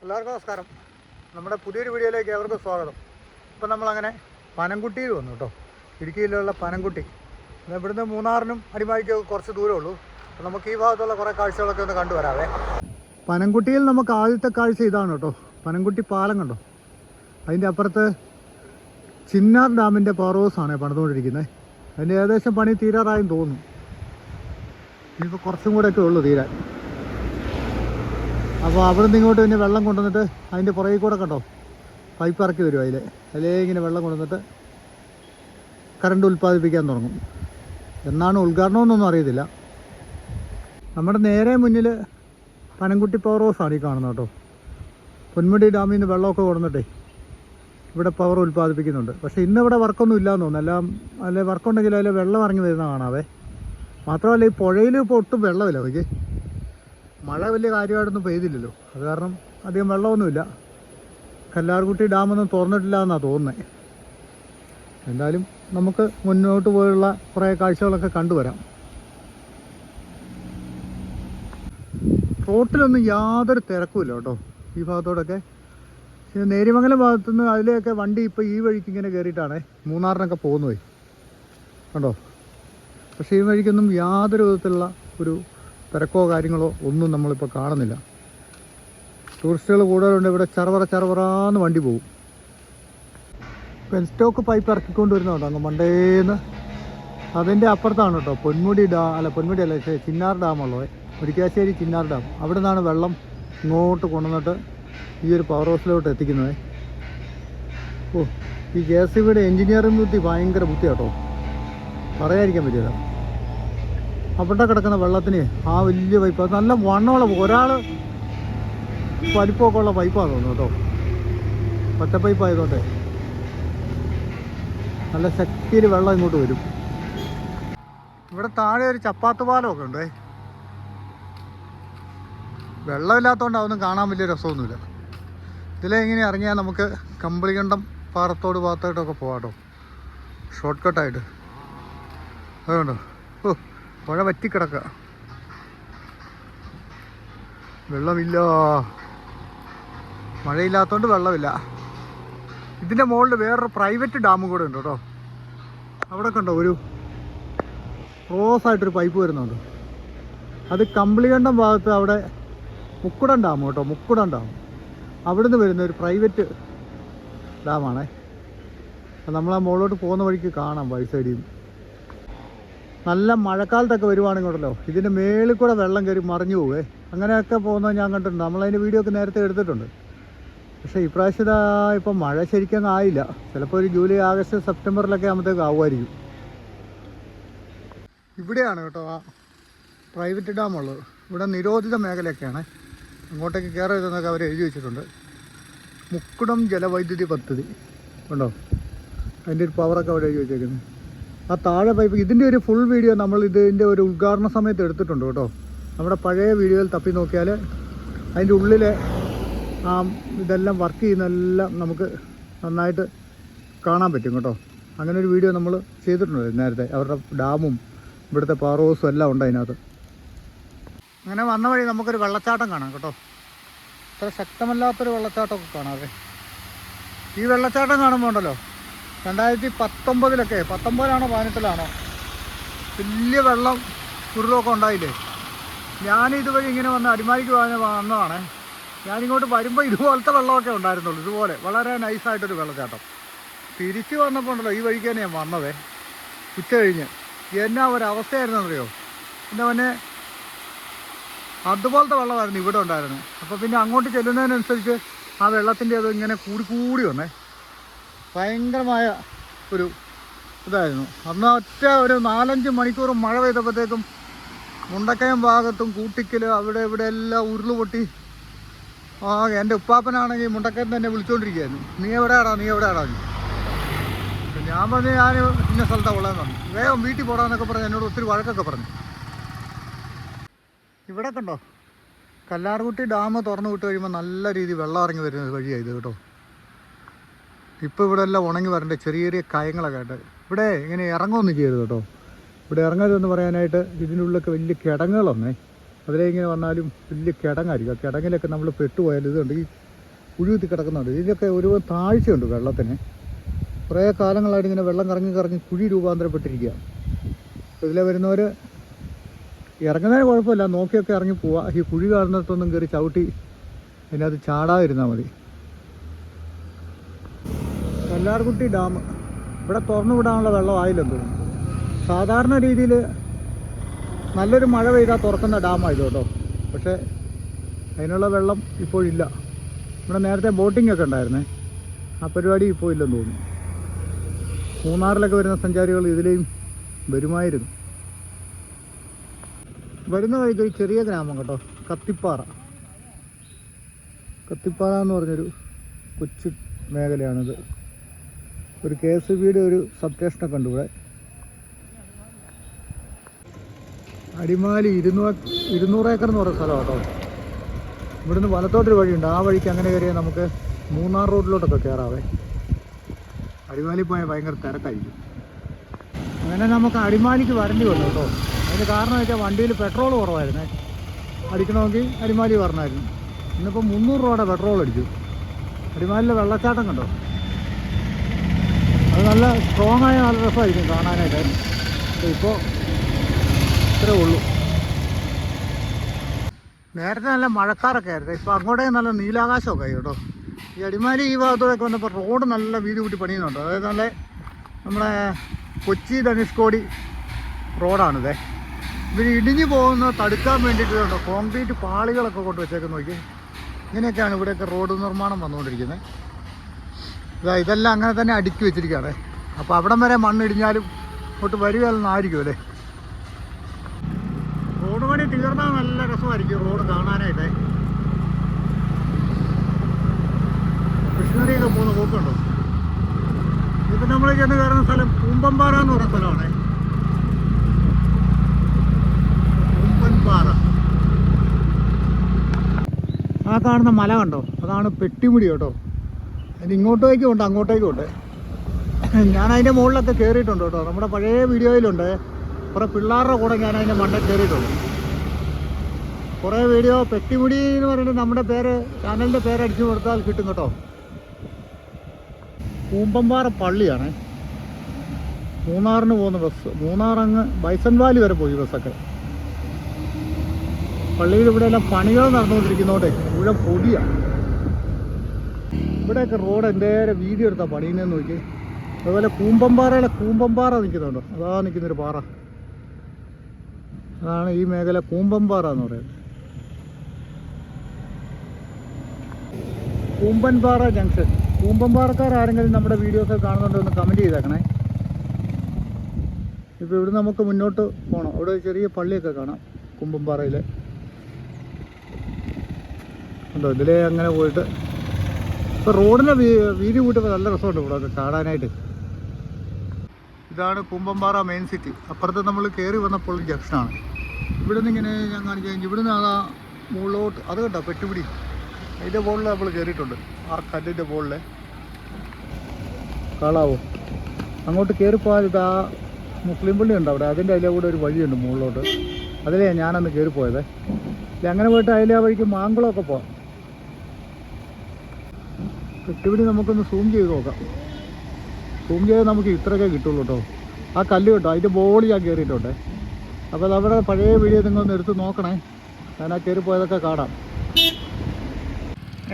എല്ലാവർക്കും നമസ്കാരം. നമ്മുടെ പുതിയൊരു വീഡിയോയിലേക്ക് ഏവർക്കും സ്വാഗതം. ഇപ്പം നമ്മളങ്ങനെ പനംകുട്ടിയിൽ വന്നു കേട്ടോ. ഇടുക്കി ജില്ലയിലുള്ള പനംകുട്ടി. ഇവിടുന്ന് മൂന്നാറിനും അടിമാലിക്കും കുറച്ച് ദൂരമേ ഉള്ളൂ. അപ്പോൾ നമുക്ക് ഈ ഭാഗത്തുള്ള കുറേ കാഴ്ചകളൊക്കെ ഒന്ന് കണ്ടുവരാവേ. പനംകുട്ടിയിൽ നമുക്ക് ആദ്യത്തെ കാഴ്ച ഇതാണ് കേട്ടോ. പനംകുട്ടി പാലം കണ്ടോ. അതിൻ്റെ അപ്പുറത്ത് ചിന്നാർ ഡാമിൻ്റെ പവർ ഹൗസാണ് പണിതുകൊണ്ടിരിക്കുന്നത്. അതിൻ്റെ ഏകദേശം പണി തീരാറായും തോന്നുന്നു. ഇനിയിപ്പോൾ കുറച്ചും കൂടെയൊക്കെ ഉള്ളൂ തീരാൻ. അപ്പോൾ അവിടെ നിന്ന് ഇങ്ങോട്ട് പിന്നെ വെള്ളം കൊണ്ടുവന്നിട്ട് അതിൻ്റെ പുറകിൽ കൂടെ കണ്ടോ പൈപ്പ് ഇറക്കി വരും. അതിലേ ഇങ്ങനെ വെള്ളം കൊണ്ടുവന്നിട്ട് കറണ്ട് ഉൽപ്പാദിപ്പിക്കാൻ തുടങ്ങും. എന്നാണ് ഉദ്ഘാടനമെന്നൊന്നും അറിയത്തില്ല. നമ്മുടെ നേരെ മുന്നിൽ പനംകുട്ടി പവർ ഹൗസാണ് ഈ കാണുന്നത് കേട്ടോ. പൊന്മുടി ഡാമിൽ നിന്ന് വെള്ളമൊക്കെ കൊണ്ടുവന്നിട്ടേ ഇവിടെ പവർ ഉൽപ്പാദിപ്പിക്കുന്നുണ്ട്. പക്ഷേ ഇന്നിവിടെ വർക്കൊന്നും ഇല്ലയെന്ന് തോന്നുന്നു. എല്ലാം അല്ലെ വർക്കുണ്ടെങ്കിൽ അതിൽ വെള്ളം ഇറങ്ങി വരുന്ന കാണാവേ. മാത്രമല്ല ഈ പുഴയിൽ ഇപ്പോൾ ഒട്ടും വെള്ളമില്ല. അവയ്ക്ക് മഴ വലിയ കാര്യമായിട്ടൊന്നും പെയ്തില്ലല്ലോ. അത് കാരണം അധികം വെള്ളമൊന്നുമില്ല. കല്ലാർകുട്ടി ഡാമൊന്നും തുറന്നിട്ടില്ല എന്നാണ് തോന്നുന്നത്. എന്തായാലും നമുക്ക് മുന്നോട്ട് പോയുള്ള കുറേ കാഴ്ചകളൊക്കെ കണ്ടുവരാം. റോട്ടിലൊന്നും യാതൊരു തിരക്കുമില്ല കേട്ടോ ഈ ഭാഗത്തോടൊക്കെ. നേരിമംഗലം ഭാഗത്തുനിന്ന് അതിലെയൊക്കെ വണ്ടി ഇപ്പോൾ ഈ വഴിക്ക് ഇങ്ങനെ കയറിയിട്ടാണ് മൂന്നാറിനൊക്കെ പോകുന്നത് കണ്ടോ. പക്ഷേ ഈ വഴിക്കൊന്നും യാതൊരു വിധത്തിലുള്ള ഒരു തിരക്കോ കാര്യങ്ങളോ ഒന്നും നമ്മളിപ്പോൾ കാണുന്നില്ല. ടൂറിസ്റ്റുകൾ കൂടുതലുണ്ട്. ഇവിടെ ചറവറാന്ന് വണ്ടി പോകും. പെൻസ്റ്റോക്ക് പൈപ്പ് ഇറക്കിക്കൊണ്ട് വരുന്നുണ്ടോ അങ്ങ് മണ്ടേന്ന്. അതിൻ്റെ അപ്പുറത്താണ് കേട്ടോ പൊന്മുടി പൊന്മുടി അല്ല ചിന്നാർ ഡാമുള്ളത്. മുരിക്കാശ്ശേരി ചിന്നാർ ഡാം. അവിടെ നിന്നാണ് വെള്ളം ഇങ്ങോട്ട് കൊണ്ടുവന്നിട്ട് ഈ ഒരു പവർ ഹൗസിലോട്ട് എത്തിക്കുന്നത്. ഓ, ഈ KSEBിയുടെ എൻജിനീയറിംഗ് ബുദ്ധി ഭയങ്കര ബുദ്ധി കേട്ടോ, പറയാതിരിക്കാൻ പറ്റില്ല. അവിടെ കിടക്കുന്ന വെള്ളത്തിന് ആ വലിയ പൈപ്പ്, അത് നല്ല വണ്ണമുള്ള ഒരാൾ വലിപ്പമൊക്കെ ഉള്ള പൈപ്പാണ് തോന്നുന്നു കേട്ടോ. ഒറ്റ പൈപ്പ് ആയതുകൊണ്ട് നല്ല ശക്തിയിൽ വെള്ളം ഇങ്ങോട്ട് വരും. ഇവിടെ താഴെ ഒരു ചപ്പാത്ത് പാലമൊക്കെ ഉണ്ട്. വെള്ളമില്ലാത്തതുകൊണ്ട് അതൊന്നും കാണാൻ വലിയ രസമൊന്നുമില്ല. ഇതിലെങ്ങനെ ഇറങ്ങിയാൽ നമുക്ക് കമ്പളികണ്ടം പാറത്തോട് ഭാഗത്തായിട്ടൊക്കെ പോകാം കേട്ടോ, ഷോർട്ട് കട്ടായിട്ട്. അതുകൊണ്ടോ ഓ പുഴ വറ്റിക്കിടക്കുക, വെള്ളമില്ല. മഴയില്ലാത്തതുകൊണ്ട് വെള്ളമില്ല. ഇതിൻ്റെ മുകളിൽ വേറൊരു പ്രൈവറ്റ് ഡാമും കൂടെ ഉണ്ട് കേട്ടോ. അവിടെ കണ്ടോ ഒരു ക്രോസായിട്ടൊരു പൈപ്പ് വരുന്നുണ്ട്. അത് കമ്പളികണ്ടം ഭാഗത്ത് അവിടെ മുക്കുടം ഡാം കേട്ടോ, മുക്കുടം ഡാം. അവിടുന്ന് വരുന്ന ഒരു പ്രൈവറ്റ് ഡാമാണേ. നമ്മൾ ആ മുകളിലോട്ട് പോകുന്ന വഴിക്ക് കാണാം വഴി സൈഡിൽ നിന്ന്. നല്ല മഴക്കാലത്തൊക്കെ വരുവാണെങ്കിലോ ഇതിൻ്റെ മേളിൽ കൂടെ വെള്ളം കയറി മറിഞ്ഞു പോവേ. അങ്ങനെയൊക്കെ പോകുന്നത് ഞാൻ കണ്ടിട്ടുണ്ട്. നമ്മളതിൻ്റെ വീഡിയോ ഒക്കെ നേരത്തെ എടുത്തിട്ടുണ്ട്. പക്ഷേ ഇപ്രാവശ്യം ഇപ്പം മഴ ശരിക്കും ആയില്ല. ചിലപ്പോൾ ഒരു ജൂലൈ ആഗസ്റ്റ് സെപ്റ്റംബറിലൊക്കെ ആകുമ്പോഴത്തേക്ക് ആവുമായിരിക്കും. ഇവിടെയാണ് കേട്ടോ ആ പ്രൈവറ്റ് ഡാമുള്ളത്. ഇവിടെ നിരോധിത മേഖലയൊക്കെയാണ്. അങ്ങോട്ടേക്ക് കയറരുതെന്നൊക്കെ അവർ എഴുതി വെച്ചിട്ടുണ്ട്. മുക്കുടം ജലവൈദ്യുതി പദ്ധതി ഉണ്ടോ, അതിൻ്റെ ഒരു പവറൊക്കെ അവിടെ എഴുതി വെച്ചേക്കുന്നത്. ആ താഴെ പൈപ്പ് ഇതിൻ്റെ ഒരു ഫുൾ വീഡിയോ നമ്മൾ ഇതിൻ്റെ ഒരു ഉദ്ഘാടന സമയത്ത് എടുത്തിട്ടുണ്ട് കേട്ടോ. നമ്മുടെ പഴയ വീഡിയോയിൽ തപ്പി നോക്കിയാൽ അതിൻ്റെ ഉള്ളിലെ ആ ഇതെല്ലാം വർക്ക് ചെയ്യുന്നതെല്ലാം നമുക്ക് നന്നായിട്ട് കാണാൻ പറ്റും കേട്ടോ. അങ്ങനെ ഒരു വീഡിയോ നമ്മൾ ചെയ്തിട്ടുണ്ട് നേരത്തെ. അവരുടെ ഡാമും ഇവിടുത്തെ പവർ ഹൗസും എല്ലാം ഉണ്ട് അതിനകത്ത്. അങ്ങനെ വന്ന വഴി നമുക്കൊരു വെള്ളച്ചാട്ടം കാണാം കേട്ടോ. അത്ര ശക്തമല്ലാത്തൊരു വെള്ളച്ചാട്ടമൊക്കെ കാണാതെ. ഈ വെള്ളച്ചാട്ടം കാണുമ്പോൾ ഉണ്ടല്ലോ 2019 19 18 വലിയ വെള്ളം ഉരുളൊക്കെ ഉണ്ടായില്ലേ. ഞാനിതുവഴി ഇങ്ങനെ വന്ന് അടിമാലിക്ക് വന്നതാണ്. ഞാനിങ്ങോട്ട് വരുമ്പോൾ ഇതുപോലത്തെ വെള്ളമൊക്കെ ഉണ്ടായിരുന്നുള്ളൂ. ഇതുപോലെ വളരെ നൈസായിട്ടൊരു വെള്ളച്ചാട്ടം. തിരിച്ച് വന്നപ്പോൾ ഉണ്ടല്ലോ ഈ വഴിക്ക് തന്നെ ഞാൻ വന്നതേ, ഉച്ച കഴിഞ്ഞ്. എന്നാ ഒരവസ്ഥയായിരുന്നറിയോ എൻ്റെ മോനെ, അതുപോലത്തെ വെള്ളമായിരുന്നു ഇവിടെ ഉണ്ടായിരുന്നത്. അപ്പോൾ പിന്നെ അങ്ങോട്ട് ചെല്ലുന്നതിനനുസരിച്ച് ആ വെള്ളത്തിൻ്റെ അത് ഇങ്ങനെ കൂടി വന്നേ. ഭയങ്കരമായ ഒരു ഇതായിരുന്നു. അന്ന് ഒറ്റ ഒരു 4-5 മണിക്കൂർ മഴ പെയ്തപ്പോഴത്തേക്കും മുണ്ടക്കയം ഭാഗത്തും കൂട്ടിക്കൽ അവിടെ ഇവിടെ എല്ലാം ഉരുള് പൊട്ടി. എൻ്റെ ഉപ്പാപ്പനാണെങ്കിൽ മുണ്ടക്കയം തന്നെ വിളിച്ചുകൊണ്ടിരിക്കുകയായിരുന്നു, നീ എവിടെയാടാ. ഞാൻ പറഞ്ഞു ഞാൻ ഇന്ന സ്ഥലത്താണ് ഉള്ളതെന്ന് പറഞ്ഞു. വേഗം വീട്ടിൽ പോടാന്നൊക്കെ പറഞ്ഞ് എന്നോട് ഒത്തിരി വഴക്കൊക്കെ പറഞ്ഞു. ഇവിടെ കണ്ടോ കല്ലാർകുട്ടി ഡാം തുറന്നു വിട്ട് കഴിയുമ്പോൾ നല്ല രീതിയിൽ വെള്ളം ഇറങ്ങി വരുന്ന വഴിയാണ് ഇത് കേട്ടോ. ഇപ്പോൾ ഇവിടെ എല്ലാം ഉണങ്ങി വരേണ്ട ചെറിയ കയങ്ങളൊക്കെ ആയിട്ട്. ഇവിടെ ഇങ്ങനെ ഇറങ്ങുമൊന്നും ചെയ്യരുത് കേട്ടോ. ഇവിടെ ഇറങ്ങരുതെന്ന് പറയാനായിട്ട് ഇതിൻ്റെ ഉള്ളിലൊക്കെ വലിയ കിടങ്ങുകളൊന്നേ. അതിലിങ്ങനെ വന്നാലും വലിയ കിടങ്ങായിരിക്കും. ആ കിടങ്ങിലൊക്കെ നമ്മൾ പെട്ടുപോയാൽ ഇതുണ്ട്. ഈ കുഴി കുത്തി കിടക്കുന്നുണ്ട്. ഇതിലൊക്കെ ഒരു താഴ്ചയുണ്ട് വെള്ളത്തിന്. കുറേ കാലങ്ങളായിട്ട് ഇങ്ങനെ വെള്ളം കറങ്ങി കറങ്ങി കുഴി രൂപാന്തരപ്പെട്ടിരിക്കുക. ഇതിലെ വരുന്നവർ ഇറങ്ങുന്നതിന് കുഴപ്പമില്ല, നോക്കിയൊക്കെ ഇറങ്ങി പോവുക. ഈ കുഴി കാണുന്നിടത്തൊന്നും കയറി ചവിട്ടി അതിനകത്ത് ചാടാതിരുന്നാൽ മതി. കല്ലാർകുട്ടി ഡാം ഇവിടെ തുറന്നു വിടാനുള്ള വെള്ളമായില്ലെന്ന് തോന്നുന്നു. സാധാരണ രീതിയിൽ നല്ലൊരു മഴ പെയ്താൽ തുറക്കുന്ന ഡാമായത് കേട്ടോ. പക്ഷേ അതിനുള്ള വെള്ളം ഇപ്പോഴില്ല. ഇവിടെ നേരത്തെ ബോട്ടിംഗ് ഒക്കെ ഉണ്ടായിരുന്നേ, ആ പരിപാടി ഇപ്പോൾ ഇല്ലെന്ന് തോന്നുന്നു. മൂന്നാറിലൊക്കെ വരുന്ന സഞ്ചാരികൾ ഇതിലെയും വരുമായിരുന്നു. വരുന്ന വഴിക്ക് ഒരു ചെറിയ ഗ്രാമം കേട്ടോ, കത്തിപ്പാറ. കത്തിപ്പാറ എന്ന് പറഞ്ഞൊരു കൊച്ചു മേഖലയാണിത്. ഒരു KSBയുടെ ഒരു സബ്സ്റ്റേഷനൊക്കെ ഉണ്ട് ഇവിടെ. അടിമാലി 200 ഏക്കർ എന്ന് പറയുന്ന സ്ഥലം കേട്ടോ. ഇവിടുന്ന് വലത്തോട്ടൊരു വഴിയുണ്ട്, ആ വഴിക്ക് അങ്ങനെ കയറിയാൽ നമുക്ക് മൂന്നാർ റോഡിലോട്ടൊക്കെ കയറാവേ. അടിമാലി പോയാൽ ഭയങ്കര തിരക്കായിരിക്കും. അങ്ങനെ നമുക്ക് അടിമാലിക്ക് വരേണ്ടി വന്നു കേട്ടോ. അതിന് കാരണം വെച്ചാൽ വണ്ടിയിൽ പെട്രോൾ കുറവായിരുന്നേ. അടിക്കണമെങ്കിൽ അടിമാലി വരണമായിരുന്നു. ഇന്നിപ്പോൾ 300 രൂപയുടെ പെട്രോൾ അടിച്ചു. അടിമാലിലെ വെള്ളച്ചാട്ടം കണ്ടോ, അത് നല്ല സ്ട്രോങ് ആയ നല്ല രസമായിരിക്കും കാണാനായിട്ട്. ഇപ്പോൾ ഇത്രേ ഉള്ളൂ. നേരത്തെ നല്ല മഴക്കാറൊക്കെ ആയിരുന്നു, ഇപ്പോൾ അങ്ങോട്ടേക്ക് നല്ല നീലാകാശമൊക്കെ ആയി കേട്ടോ. ഈ അടിമാലി ഈ ഭാഗത്തോടൊക്കെ വന്നപ്പോൾ റോഡ് നല്ല വീതി കൂട്ടി പണിയുന്നുണ്ട്. അതായത് നല്ല നമ്മുടെ കൊച്ചി ധനുഷ്കോടി റോഡാണിതേ. ഇവർ ഇടിഞ്ഞു പോകുന്നത് തടുക്കാൻ വേണ്ടിയിട്ടുണ്ടോ കോൺക്രീറ്റ് പാളികളൊക്കെ കൊണ്ട് വെച്ചേക്ക് നോക്കി. ഇങ്ങനെയൊക്കെയാണ് ഇവിടെയൊക്കെ റോഡ് നിർമ്മാണം വന്നുകൊണ്ടിരിക്കുന്നത്. ഇതെല്ലാം അങ്ങനെ തന്നെ അടുക്കി വെച്ചിരിക്കുകയാണ്. അപ്പോൾ അവിടം വരെ മണ്ണിടിഞ്ഞാലും ഇങ്ങോട്ട് വരികയെന്നായിരിക്കും അല്ലേ. റോഡ് പണി തീർന്നാൽ നല്ല രസമായിരിക്കും റോഡ് കാണാനായിട്ട്. കൃഷ്ണഗിരിയൊക്കെ പോകുന്ന പോക്കുണ്ടോ. ഇപ്പം നമ്മൾ ചെന്ന് കയറുന്ന സ്ഥലം കൂമ്പൻപാറ എന്ന് പറയുന്ന സ്ഥലമാണ്. കൂമ്പൻപാറ. ആ കാണുന്ന മല കണ്ടോ, അതാണ് പെട്ടിമുടി കേട്ടോ. അതിന് ഇങ്ങോട്ടേക്കും ഉണ്ട് അങ്ങോട്ടേക്കും ഉണ്ട്. ഞാൻ അതിൻ്റെ മുകളിലൊക്കെ കയറിയിട്ടുണ്ട് കേട്ടോ. നമ്മുടെ പഴയ വീഡിയോയിലുണ്ട്. കുറേ പിള്ളേരുടെ കൂടെ ഞാൻ അതിൻ്റെ മണ്ടയിൽ കയറിയിട്ടുണ്ട്. കുറേ വീഡിയോ. പെട്ടിമുടി എന്ന് പറഞ്ഞിട്ട് നമ്മുടെ പേര്, ചാനലിൻ്റെ പേരടിച്ചു കൊടുത്താൽ കിട്ടും കേട്ടോ. കൂമ്പൻപാറ പള്ളിയാണ്. മൂന്നാറിന് പോകുന്ന ബസ്. മൂന്നാറങ്ങ് ബൈസൺ വാലി വരെ പോയി ബസ്സൊക്കെ. പള്ളിയിൽ ഇവിടെ എല്ലാം പണികൾ നടന്നുകൊണ്ടിരിക്കുന്നതോടെ മുഴുവൻ പൊടിയാണ്. ഇവിടെയൊക്കെ റോഡ് എന്തേരം വീതി എടുത്താൽ പണിയുന്നതെന്ന് നോക്കി. അതുപോലെ കൂമ്പൻപാറയിലെ കൂമ്പൻപാറ നിൽക്കുന്നുണ്ടോ, അതാ നിൽക്കുന്നൊരു പാറ. അതാണ് ഈ മേഖല കൂമ്പൻപാറ എന്ന് പറയുന്നത്. കൂമ്പൻപാറ ജംഗ്ഷൻ. കൂമ്പൻപാറക്കാർ ആരെങ്കിലും നമ്മുടെ വീഡിയോസ് കാണുന്നുണ്ടോ എന്ന് കമൻറ്റ് ചെയ്തേക്കണേ. ഇപ്പോൾ ഇവിടെ നമുക്ക് മുന്നോട്ട് പോകണം. അവിടെ ചെറിയ പള്ളിയൊക്കെ കാണാം കൂമ്പൻപാറയിൽ. ഉണ്ടോ, ഇതിലേ അങ്ങനെ പോയിട്ട് ഇപ്പോൾ റോഡിൻ്റെ വീതി കൂട്ടിയപ്പോൾ നല്ല രസമുണ്ട് ഇവിടെ ഒക്കെ കാണാനായിട്ട്. ഇതാണ് കൂമ്പൻപാറ മെയിൻ സിറ്റി. അപ്പുറത്ത് നമ്മൾ കയറി വന്നപ്പോൾ ജംഗ്ഷനാണ്. ഇവിടെ നിന്ന് ഇങ്ങനെ ഞാൻ കാണിച്ചു കഴിഞ്ഞാൽ ഇവിടുന്ന് അതാ മുകളിലോട്ട് അത് കേട്ടോ പെട്ടുപിടി. അതിൻ്റെ ബോളിൽ നമ്മൾ കയറിയിട്ടുണ്ട്. ആ കല്ലിൻ്റെ ബോളിൽ കാണാവോ. അങ്ങോട്ട് കയറിപ്പോയാൽ ഇതാ മുസ്ലിം പള്ളി ഉണ്ട് അവിടെ. അതിൻ്റെ അതിലെ കൂടെ ഒരു വഴിയുണ്ട് മുകളിലോട്ട്. അതിലേ ഞാനന്ന് കയറിപ്പോയത്. അങ്ങനെ പോയിട്ട് അതിലെ ആ വഴിക്ക് മാങ്കുളമൊക്കെ പോകാം. പെട്ടുപിടി നമുക്കൊന്ന് സൂം ചെയ്ത് നോക്കാം. സൂം ചെയ്ത് നമുക്ക് ഇത്രയൊക്കെ കിട്ടുള്ളൂ കേട്ടോ. ആ കല്ല് കേട്ടോ, അതിൻ്റെ ബോളി ഞാൻ കയറിയിട്ടുണ്ട്. അപ്പോൾ നമ്മുടെ പഴയ വീഡിയോ നിങ്ങളൊന്ന് എടുത്ത് നോക്കണേ. ഞാൻ ആ കയറിപ്പോയതൊക്കെ കാണാം.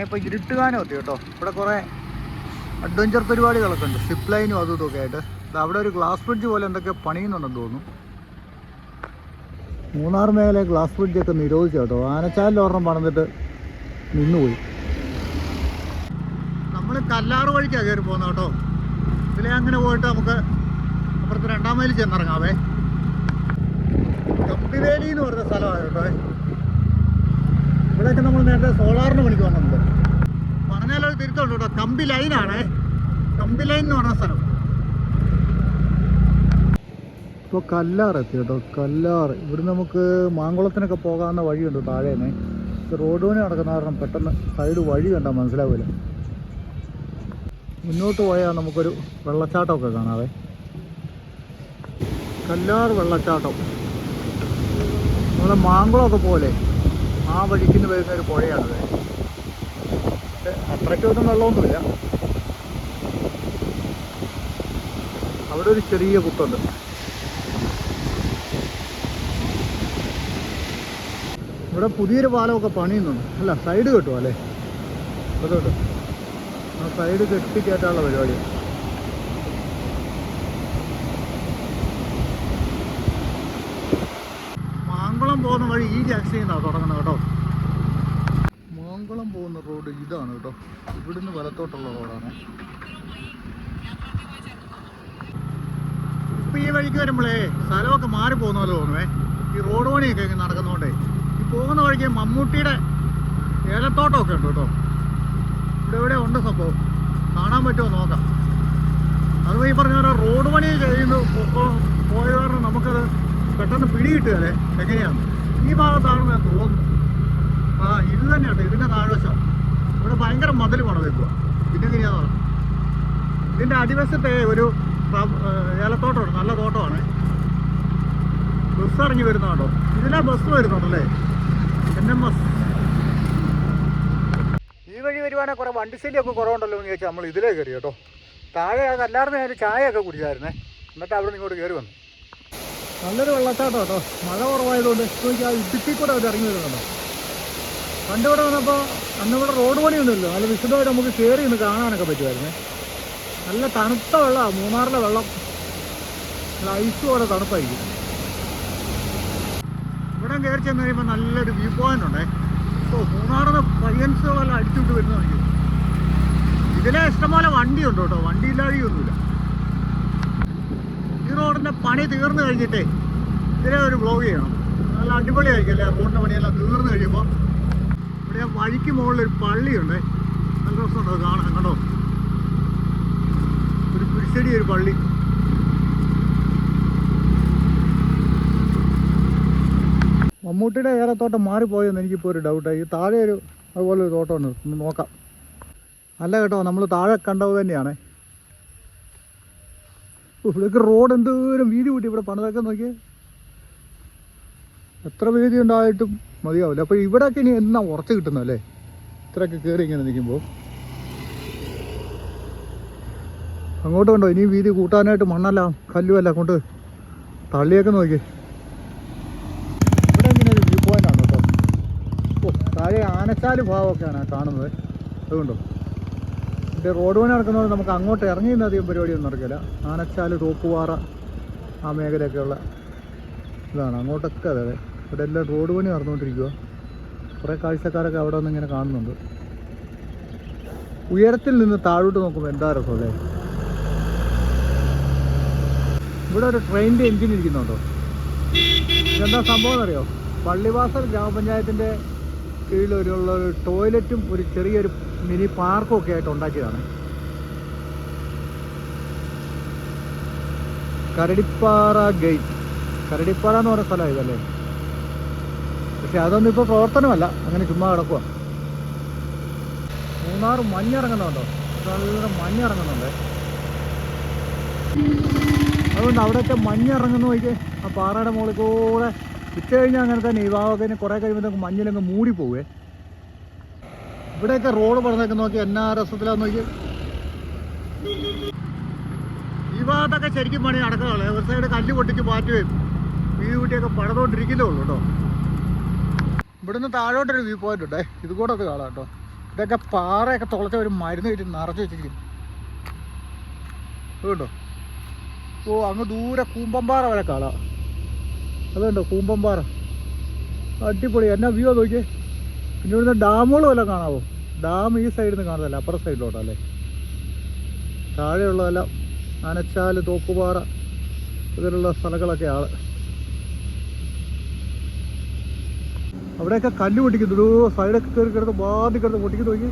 ഇപ്പോൾ ഇരുട്ടുകാനും എത്തി കേട്ടോ. ഇവിടെ കുറേ അഡ്വഞ്ചർ പരിപാടികളൊക്കെ ഉണ്ട്. സിപ്പ് ലൈനും അതും ഇതൊക്കെ ആയിട്ട്. അവിടെ ഒരു ഗ്ലാസ് ബ്രിഡ്ജ് പോലെ എന്തൊക്കെ പണിയുന്നുണ്ടെന്ന് തോന്നുന്നു. മൂന്നാർ മേഖല ഗ്ലാസ് ബ്രിഡ്ജൊക്കെ നിരോധിച്ചു കേട്ടോ. ആനച്ചാലിൽ ഒരെണ്ണം പണിതിട്ട് നിന്നുപോയി. നമ്മൾ കല്ലാറ് വഴിക്കാണ് കയറി പോകുന്നത് കേട്ടോ. ഇതിലെ അങ്ങനെ പോയിട്ട് നമുക്ക് അപ്പുറത്ത് 2-ാം മൈലിൽ ചെന്നിറങ്ങാവേ. കമ്പിവേലി എന്ന് പറഞ്ഞ സ്ഥലമാണ് കേട്ടോ. ഇവിടെയൊക്കെ നമ്മൾ നേരത്തെ സോളാറിന് പണിക്ക് വന്നിട്ടുണ്ട്. പറഞ്ഞാലത് തിരുത്തുണ്ട് കേട്ടോ. കമ്പി ലൈനാണേ. കമ്പി ലൈൻ എന്ന് പറഞ്ഞ സ്ഥലം. ഇപ്പോൾ കല്ലാറ് എത്തി കേട്ടോ. കല്ലാറ് ഇവിടെ നമുക്ക് മാങ്കുളത്തിനൊക്കെ പോകാവുന്ന വഴിയുണ്ട് താഴേന്ന്. റോഡ് പണി നടക്കുന്ന കാരണം പെട്ടെന്ന് സൈഡ് വഴി കണ്ടാൽ മനസ്സിലാവില്ല. മുന്നോട്ട് പോയാൽ നമുക്കൊരു വെള്ളച്ചാട്ടമൊക്കെ കാണാവേ. കല്ലാർ വെള്ളച്ചാട്ടം. നമ്മുടെ മാങ്കുളമൊക്കെ പോലെ ആ വഴിക്ക് നിന്ന് വരുന്ന ഒരു പുഴയാണത്. അത്രയ്ക്കൊന്നും വെള്ളമൊന്നുമില്ല. അവിടെ ഒരു ചെറിയ കുത്തുണ്ട്. ഇവിടെ പുതിയൊരു പാലമൊക്കെ പണിയുന്നുണ്ട്. അല്ല, സൈഡ് കെട്ടുമോ അല്ലേ? അതോട്ട് ആ സൈഡ് കെട്ടിക്കയറ്റാനുള്ള പരിപാടിയാണ്. മാങ്കുളം പോകുന്ന വഴി ഈ ജംഗ്ഷനിൽ നിന്നാണ് തുടങ്ങുന്നത് കേട്ടോ. മാങ്കുളം പോകുന്ന റോഡ് ഇതാണ് കേട്ടോ. ഇവിടുന്ന് വലത്തോട്ടുള്ള റോഡാണ്. ഇപ്പം ഈ വഴിക്ക് വരുമ്പോഴേ സ്ഥലമൊക്കെ മാറിപ്പോകുന്ന പോലെ തോന്നുവേ. ഈ റോഡ് പണിയൊക്കെ ഇങ്ങനെ നടക്കുന്നതുകൊണ്ടേ ഈ പോകുന്ന വഴിക്ക് മമ്മൂട്ടിയുടെ ഏലത്തോട്ടമൊക്കെ ഉണ്ട് കേട്ടോ. ഇവിടെ എവിടെ ഉണ്ട് സംഭവം, കാണാൻ പറ്റുമോ നോക്കാം. അത് ഈ പറഞ്ഞ പോലെ റോഡ് പണി ചെയ്യുന്നു പോയ കാരണം നമുക്കത് പെട്ടെന്ന് പിടികിട്ടുകയല്ലേ എങ്ങനെയാണ്. ഈ ഭാഗത്താണെന്ന് ഞാൻ തോന്നുന്നു. ഇത് തന്നെയാണ് ഇതിൻ്റെ താഴ്വശം. ഇവിടെ ഭയങ്കര മതിൽ പണം വെക്കുക. പിന്നെ എങ്ങനെയാണെന്ന് പറയാം. ഇതിൻ്റെ അടിവശത്തെ ഒരു ഏലത്തോട്ടമാണ്, നല്ല തോട്ടമാണ്. ബസ് ഇറങ്ങി വരുന്നുണ്ടോ? ഇതിലാ ബസ് വരുന്നുണ്ടല്ലേ, NMS. ഈ വഴി വരുവാണെങ്കിൽ കുറേ വണ്ടിശല്യമൊക്കെ കുറവുണ്ടല്ലോ എന്ന് ചോദിച്ചാൽ നമ്മൾ ഇതിലേ കയറി കേട്ടോ. താഴെ അതല്ലായിരുന്നു ഞാൻ ചായയൊക്കെ കുടിച്ചായിരുന്നേ. എന്നിട്ട് അവിടെ നിന്ന് ഇങ്ങോട്ട് കയറി വന്നു. നല്ലൊരു വെള്ളച്ചാട്ടം കേട്ടോ. മഴ കുറവായതുകൊണ്ട് നോക്കിയാൽ ഇടുക്കി കൂടെ അവർ ഇറങ്ങി വരുന്നുണ്ടോ. പണ്ടിവിടെ വന്നപ്പോൾ അന്നിവിടെ റോഡ് പണിയൊന്നുമില്ലോ. നല്ല വിശദമായിട്ട് നമുക്ക് കയറി നിന്ന് കാണാനൊക്കെ പറ്റുമായിരുന്നേ. നല്ല തണുത്ത വെള്ളമാണ് മൂന്നാറിലെ വെള്ളം. നല്ല ഐസ് പോലെ തണുപ്പായിരിക്കും. ഇവിടെ കയറി ചെന്ന് കഴിയുമ്പോൾ നല്ലൊരു വ്യൂ പോയിന്റ് ഉണ്ടേ. ഇപ്പോൾ മൂന്നാറിന് പയ്യൻസുകളെല്ലാം അടിച്ചുവിട്ട് വരുന്നതായിരിക്കും. ഇതിലെ ഇഷ്ടംപോലെ വണ്ടിയുണ്ട് കേട്ടോ, വണ്ടി ഇല്ലാതെയൊന്നുമില്ല. ഈ റോഡിൻ്റെ പണി തീർന്നു കഴിഞ്ഞിട്ടേ ഇതിലെ ഒരു വ്ലോഗ് ചെയ്യണം. നല്ല അടിപൊളിയായിരിക്കും അല്ലേ റോഡിൻ്റെ പണിയെല്ലാം തീർന്നു കഴിയുമ്പോൾ. ഇവിടെ വഴിക്ക് മുകളിലൊരു പള്ളിയുണ്ട്. നല്ല രസമുണ്ട് അത് കാണാൻ കേട്ടോ. ഒരു കുരിശടി ഒരു പള്ളി. മമ്മൂട്ടിയുടെ ഏലത്തോട്ടം മാറിപ്പോയെന്ന് എനിക്കിപ്പോൾ ഒരു ഡൗട്ടായി. താഴെ ഒരു അതുപോലെ ഒരു തോട്ടമുണ്ട്, ഒന്ന് നോക്കാം. അല്ല കേട്ടോ, നമ്മൾ താഴെ കണ്ടത് തന്നെയാണ്. ഇവിടേക്ക് റോഡ് എന്തോരം വീതി കൂട്ടി ഇവിടെ പണിതൊക്കെ നോക്കിയേ. എത്ര വീതി ഉണ്ടായിട്ടും മതിയാവില്ല. അപ്പോൾ ഇവിടെയൊക്കെ ഇനി എന്നാ ഉറച്ച് കിട്ടുന്നല്ലേ ഇത്രയൊക്കെ കയറി ഇങ്ങനെ നിൽക്കുമ്പോൾ. അങ്ങോട്ട് കണ്ടോ, ഇനി വീതി കൂട്ടാനായിട്ട് മണ്ണെല്ലാം കല്ലുമെല്ലാം കൊണ്ട് തള്ളിയൊക്കെ നോക്കി. ഇവിടെ ഇങ്ങനെ ഒരു വ്യൂ പോയിൻ്റാണ് കേട്ടോ. താഴെ ആനച്ചാല് ഭാവമൊക്കെയാണ് കാണുന്നത്. അതുകൊണ്ടോ ഇതിൻ്റെ റോഡ് പണി നടക്കുന്നതുകൊണ്ട് നമുക്ക് അങ്ങോട്ട് ഇറങ്ങി നിന്ന് അധികം പരിപാടിയൊന്നും നടക്കില്ല. ആനച്ചാല്, തോക്കുപാറ ആ മേഖലയൊക്കെയുള്ള ഇതാണ്. അങ്ങോട്ടൊക്കെ അതെ. ഇവിടെ എല്ലാം റോഡ് പണി നടന്നുകൊണ്ടിരിക്കുക. കുറേ കാഴ്ചക്കാരൊക്കെ അവിടെ നിന്ന് ഇങ്ങനെ കാണുന്നുണ്ട്. ഉയരത്തിൽ നിന്ന് താഴോട്ട് നോക്കുമ്പോൾ എന്താ രസമല്ലേ. ഇവിടെ ഒരു ട്രെയിനിൻ്റെ എൻജിൻ ഇരിക്കുന്നുണ്ടോ. ഇതെന്താ സംഭവം എന്നറിയോ? പള്ളിവാസൽ ഗ്രാമപഞ്ചായത്തിൻ്റെ കീഴിലുള്ള ഒരു ടോയ്ലറ്റും ഒരു ചെറിയൊരു മിനി പാർക്കും ഒക്കെ ആയിട്ട് ഉണ്ടാക്കിയതാണ്. കരടിപ്പാറ ഗേറ്റ്, കരടിപ്പാറ എന്ന് പറയുന്ന സ്ഥലമാണ് ഇതല്ലേ. പക്ഷെ അതൊന്നും ഇപ്പോൾ പ്രവർത്തനമല്ല, അങ്ങനെ ചുമ്മാ കിടക്കുക. മൂന്നാർ മഞ്ഞിറങ്ങുന്നുണ്ടോ, നല്ല മഞ്ഞിറങ്ങുന്നുണ്ട്. അതുകൊണ്ട് അവിടെയൊക്കെ മഞ്ഞിറങ്ങുന്ന നോക്കിയേ. ആ പാറയുടെ മുകളിൽ കൂടെ ഉച്ച കഴിഞ്ഞാൽ അങ്ങനെ തന്നെ. ഈ ഭാഗമൊക്കെ കുറേ കഴിയുമ്പോൾ മഞ്ഞിലങ്ങ് മൂടി പോവേ. ഇവിടെയൊക്കെ റോഡ് പണിതൊക്കെ നോക്കി എന്നാ രസത്തിലാന്ന് നോക്കി. ഈ ഭാഗത്തൊക്കെ ശരിക്കും പണി നടക്കുകയുള്ളൂ. ഒരു സൈഡ് കല്ല് പൊട്ടിച്ച് മാറ്റുകയും വീതി കൂട്ടിയൊക്കെ പണിതുകൊണ്ടിരിക്കുന്നേ ഉള്ളൂ കേട്ടോ. ഇവിടുന്ന് താഴോട്ടൊരു വ്യൂ പോയിന്റ് ഉണ്ടേ, ഇത് കൂടെ അത് കാണാം കേട്ടോ. ഇതൊക്കെ പാറയൊക്കെ തുളച്ച ഒരു മരുന്ന് വെച്ച് നിറച്ച് വെച്ചിരിക്കും കേട്ടോ. അങ്ങ് ദൂരെ കൂമ്പമ്പാറ വരെ കാണാം. അതുണ്ടോ കൂമ്പമ്പാറ, അടിപൊളി. എന്നാ വ്യൂ നോക്കിയേ. പിന്നെ ഇവിടുന്ന് ഡാമുകൾ വല്ലതും കാണാവോ? ഡാം ഈ സൈഡിൽ നിന്ന് കാണുന്നതല്ല, അപ്പുറം സൈഡിലോട്ടല്ലേ. താഴെയുള്ളതെല്ലാം ആനച്ചാല്, തോക്കുപാറ ഇതിലുള്ള സ്ഥലങ്ങളൊക്കെയാണ്. അവിടെയൊക്കെ കല്ല് പൊട്ടിക്കുന്നു. ഒരു സൈഡൊക്കെ കയറി കിടന്ന് ബാധി കിടന്ന് പൊട്ടിക്കുന്നു നോക്കി.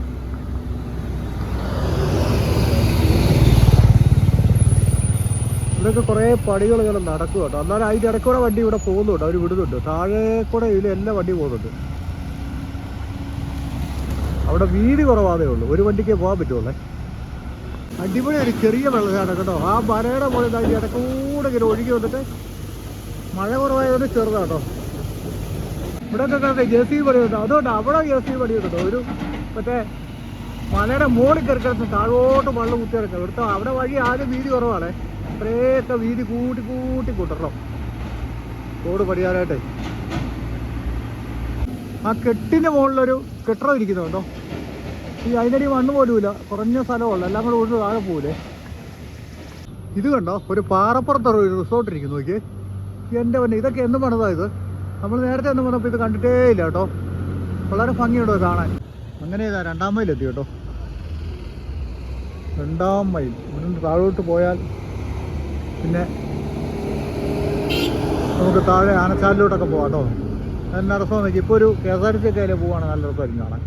ഇവിടെയൊക്കെ കുറേ പടികൾ ഇങ്ങനെ നടക്കും കേട്ടോ. എന്നാലും അതിൻ്റെ ഇടയ്ക്കൂടെ വണ്ടി ഇവിടെ പോകുന്നുണ്ട്, അവർ വിടുന്നുണ്ട്. താഴെ കൂടെ ഇതിൽ എല്ലാ വണ്ടിയും പോകുന്നുണ്ട്. അവിടെ വീതി കുറവാതേ ഉള്ളൂ, ഒരു വണ്ടിക്കേ പോകാൻ പറ്റുള്ളേ. അടിപൊളി ഒരു ചെറിയ വെള്ളച്ചാട്ടം കേട്ടോ. ആ മരയുടെ മുകളിൽ അതിൻ്റെ ഇടയ്ക്കൂടെ ഇങ്ങനെ ഒഴുകി വന്നിട്ട് മഴ കുറവായതുകൊണ്ട് ചെറുതാട്ടോ. ഇവിടെയൊക്കെ കണ്ടേ JCB പണിയുണ്ടോ. അതുകൊണ്ട് അവിടെ JCB പണിയുന്നുണ്ടോ. ഒരു മറ്റേ മലയുടെ മുകളിൽ കയറിക്കിടന്ന് താഴോട്ട് വെള്ളം കുത്തി ഇറക്കുക. ഇവിടുത്തെ അവിടെ വഴി ആദ്യം വീതി കുറവാണ്. ഇത്രയൊക്കെ വീതി കൂട്ടി കൂട്ടി കൂട്ടണം റോഡ് പടിയാനായിട്ട്. ആ കെട്ടിൻ്റെ മുകളിലൊരു കെട്ടിടം ഇരിക്കുന്നുണ്ടോ? ഈ അതിനടി മണ്ണ് പോലുമില്ല, കുറഞ്ഞ സ്ഥലമുള്ളൂ, എല്ലാം കൂടെ കൊണ്ട് താഴെ പോകൂലേ. ഇത് കണ്ടോ, ഒരു പാറപ്പുറത്തൊരു റിസോർട്ട് ഇരിക്കുന്നു നോക്കിയേ. എൻ്റെ പിന്നെ ഇതൊക്കെ എന്ത് പണിതാ ഇത്? നമ്മൾ നേരത്തെ ഒന്നും വന്നപ്പോൾ ഇത് കണ്ടിട്ടേ ഇല്ല കേട്ടോ. വളരെ ഭംഗിയുണ്ടോ കാണാൻ. അങ്ങനെ ഇതാ 2-ാം മൈൽ എത്തി കേട്ടോ. 2-ാം മൈൽ ഇവിടുന്ന് താഴോട്ട് പോയാൽ പിന്നെ നമുക്ക് താഴെ ആനച്ചാലിലോട്ടൊക്കെ പോകാം കേട്ടോ. എന്നാ രസം നോക്കി. ഇപ്പോൾ ഒരു KSRTC ഒക്കെ അതിൽ പോവുകയാണ്, നല്ല രസമായിരിക്കും കാണാൻ.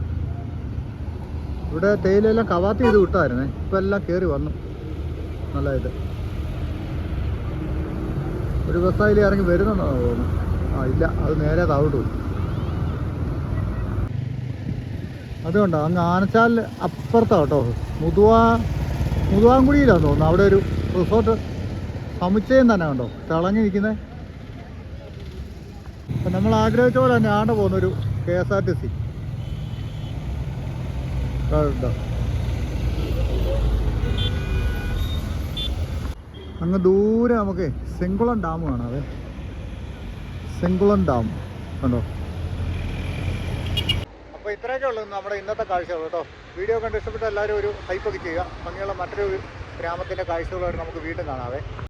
ഇവിടെ തേയിലെല്ലാം കവാത്ത് ചെയ്ത് വിട്ടായിരുന്നേ, ഇപ്പം എല്ലാം കയറി വന്നു നല്ലതായിട്ട്. ഒരു ബസ് അതിൽ ഇറങ്ങി വരുന്നുണ്ടോ തോന്നുന്നു. ആ ഇല്ല, അത് നേരെ താഴോട്ട് പോയി. അതുകൊണ്ടോ അങ്ങ് ആനച്ചാലിൽ അപ്പുറത്താണ് കേട്ടോ. മുതുവാങ്കുടിയിലാന്ന് തോന്നുന്നു. അവിടെ ഒരു റിസോർട്ട് സമുച്ചയം തന്നെ കണ്ടോ, തിളങ്ങി നിൽക്കുന്നത്. അപ്പം നമ്മൾ ആഗ്രഹിച്ച പോലെ തന്നെ ആണ്ട് പോകുന്നൊരു KSRTC ഉണ്ടോ. അങ്ങ് ദൂരെ നമുക്ക് സെങ്കുളം ഡാം കാണാം. അതെ, സെങ്കുളം ഡാം കണ്ടോ. അപ്പോൾ ഇത്രയൊക്കെ ഉള്ളൂ നമ്മുടെ ഇന്നത്തെ കാഴ്ചകൾ കേട്ടോ. വീഡിയോ കണ്ട് ഇഷ്ടപ്പെട്ട എല്ലാവരും ഒരു ഹൈപ്പൊക്കെ ചെയ്യുക. ഭംഗിയുള്ള മറ്റൊരു ഗ്രാമത്തിൻ്റെ കാഴ്ചകളായിട്ട് നമുക്ക് വീണ്ടും കാണാവേ.